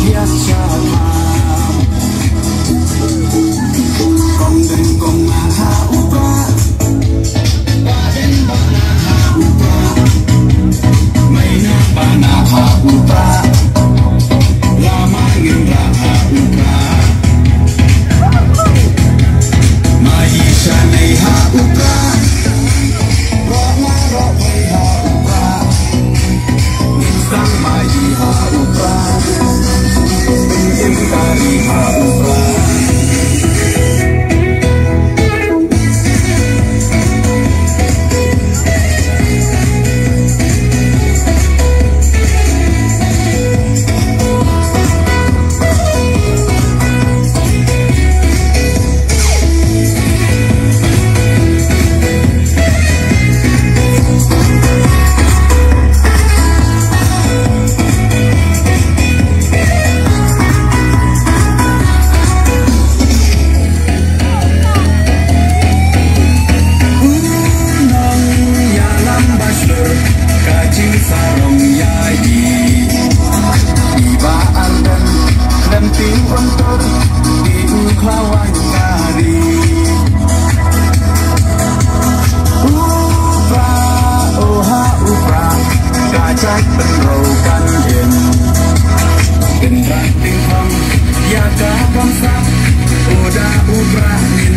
biasa kong den kong maha upa baden bana ha upa maina bana ha upa lama gira ha upa maisha nei ha upa roma robai ha upa sang mai ha upa dari ha upa Udah ubah min